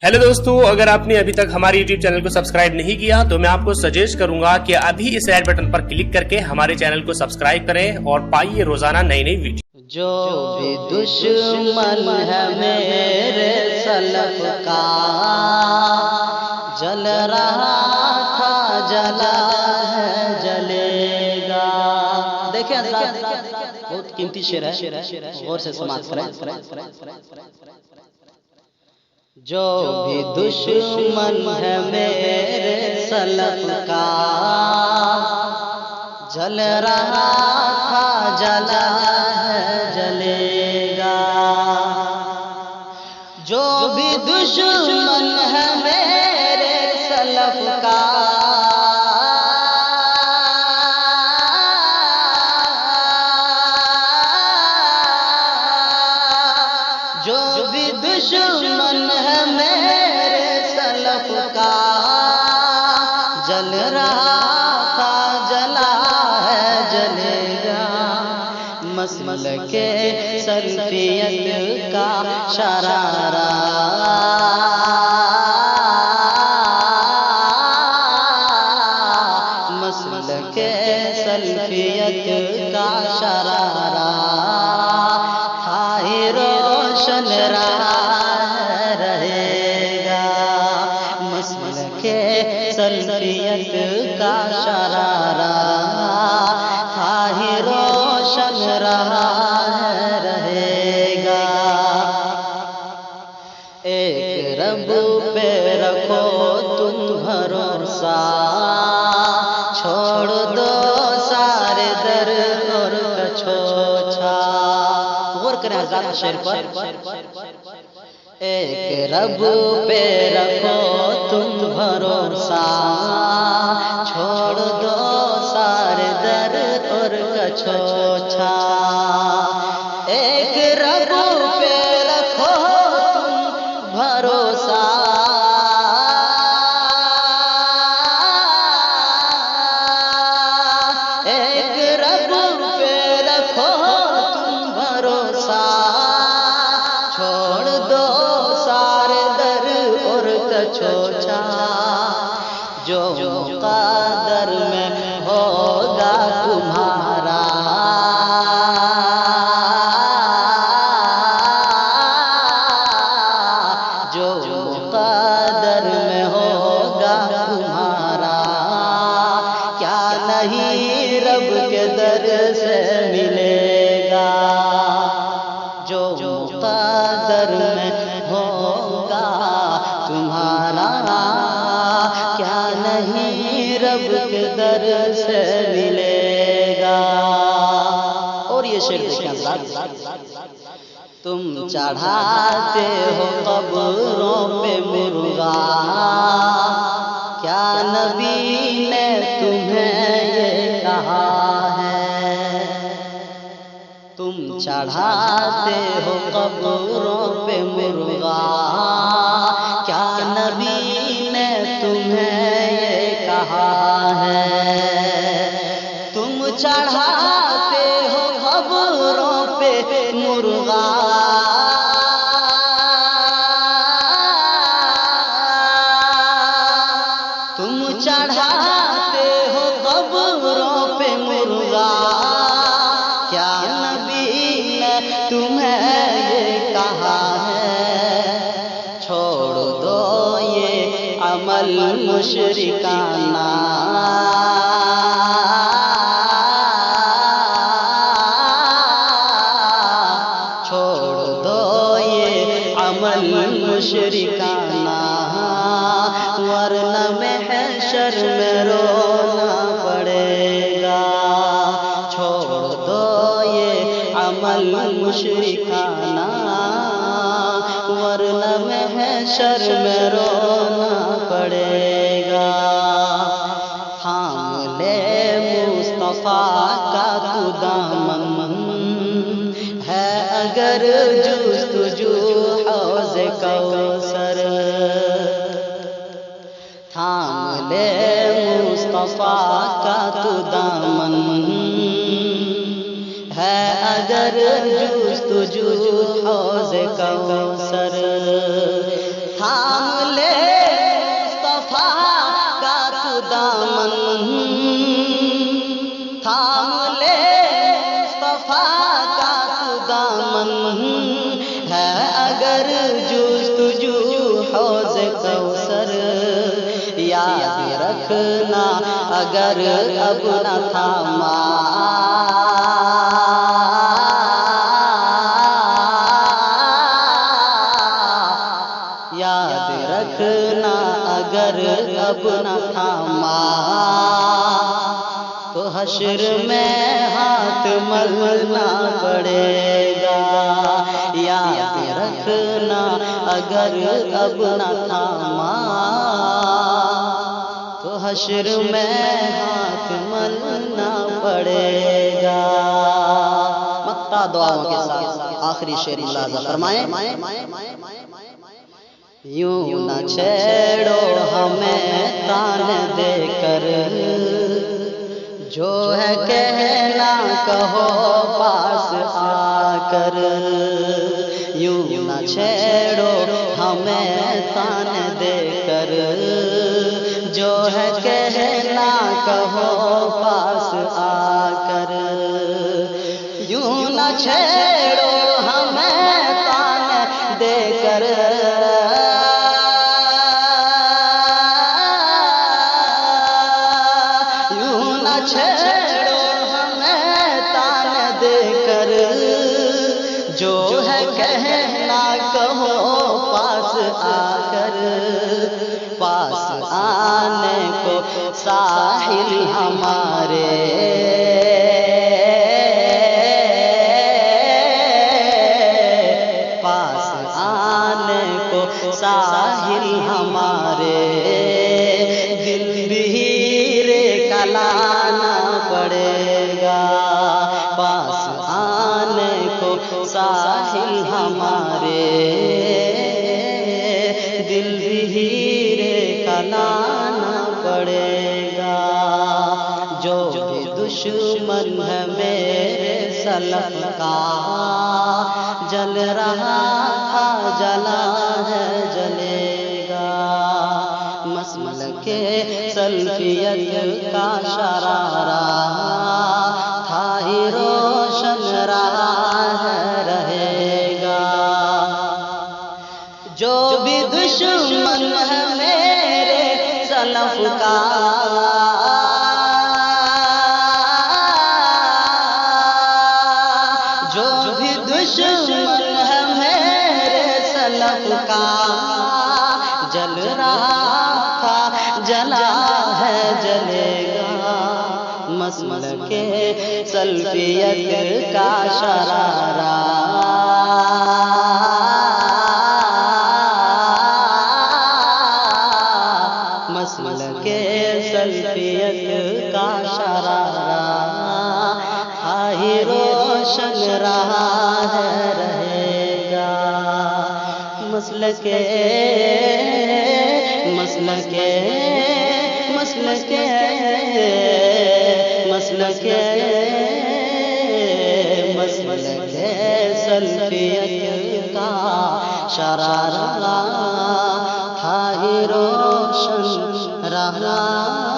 Hello दोस्तों, अगर आपने अभी तक हमारे YouTube चैनल को सब्सक्राइब नहीं किया तो मैं आपको सजेस्ट करूंगा कि अभी इस रेड बटन पर क्लिक करके हमारे चैनल को सब्सक्राइब करें और पाइए रोजाना नई नई वीडियो। जो भी दुश्मन है मेरे सलफ का, जल रहा था जला है जलेगा। देखें बहुत कीमती शेर है, गौर से समाप्त करें। जो भी दुश्मन है मेरे सलफ का, जल रहा था जला है जलेगा। जो भी दुश्मन है मेरे सलफ का, जो भी दुश्मन है मेरे सलफ का, जल रहा था जला है जलेगा। मसलक के सल्फियत का शरारा, मसलक के सल्फियत का शरारा रोशन रहा रहेगा। मसलक के सल्फियत का शरारा था ही रोशन रहा रहेगा। एक रब पे रखो तुम भरोसा, छोड़ दो सारे दर और कछोछा। गौर करें हज़रात शेर पर। एक रब पे रखो तुम भरोसा, छोड़ दो सारे दर और कछोछा। एक रब पे रखो तुम भरोसा, एक रब पे रखो तुम भरोसा, छोड़ दो सारे दर और कछोछा। जो मुक़द्दर में होगा तुम्हारा, जो मुक़द्दर में होगा तुम्हारा, क्या नहीं रब के दर से मिलेगा। जो मुक़द्दर में होगा तुम्हारा, क्या नहीं रब के दर से मिलेगा। और ये शेर देखें, तुम चढ़ाते हो कब्रों पे मुर्गा, क्या नबी ने तुम्हें ये कहा है। तुम चढ़ाते हो कब्रों पे मुर्गा, क्या नबी ने तुम्हें ये कहा है। तुम चढ़ाते हो कब्रों पे मुर्गा, तुम चढ़ाते हो कब्रों पे मुर्गा, क्या नबी ने तुम्हें ये कहा है। छोड़ दो ये अमल मुशरिकाना, छोड़ दो ये अमल मुशरिकाना, वरना महशर में रोना पड़ेगा। छोड़ दो ये अमल मुशरिकाना, वरना महशर में रोना पड़ेगा। थाम ले मुस्तफा का तू दामन, है अगर जुस्तजू हौज़ कौसर। थाम ले मुस्तफा का तू दामन, है अगर जुस्तजू हौज़ कौसर। थाम थाम ले मुस्तफा का तू दामन, थाम ले मुस्तफा का तू दामन, है अगर जुस्तजू हौज़ कौसर, याद रखना अगर अब न थामा, याद रखना अगर अब न थामा, तो हश्र में हाथ मलना पड़ेगा, याद रखना अगर अब न थामा, तो हश्र में हाथ मलना पड़ेगा। मक्ता दुआओं के साथ आखिरी शेर मुलाज़ा फरमाएं। यूं न छेड़ो हमें तान देकर, जो है कहना कहो पास आकर, यूं न छेड़ो हमें तान देकर, जो है कहना कहो पास आकर, यूं न छेड़ो हमें तान देकर, छेड़ो हमें तान देकर, जो है कहना कहो पास आकर, पास आने को साहिल हमारे, पास आने को साहिल हमारे, दिल भी लाना पड़ेगा, पास आने को साहिल हमारे, दिल हीरे का लाना पड़ेगा, जो भी दुश्मन है मेरे सलफ का, जल रहा था जला है जलेगा, मसलके सल्फियत का शरारा था ही रोशन रहा है रहेगा, जो भी दुश्मन है मेरे सलफ का, जो भी दुश्मन है मेरे सलफ का, जल रहा जला है जलेगा, मसलके सल्फियत का शरारा, मसलके सल्फियत का शरारा, हाय रोशन रहा है रहेगा, मसलके मसलके मसलके मसलके मसलके सल्फियत का शरारा, था ही रोशन रहा।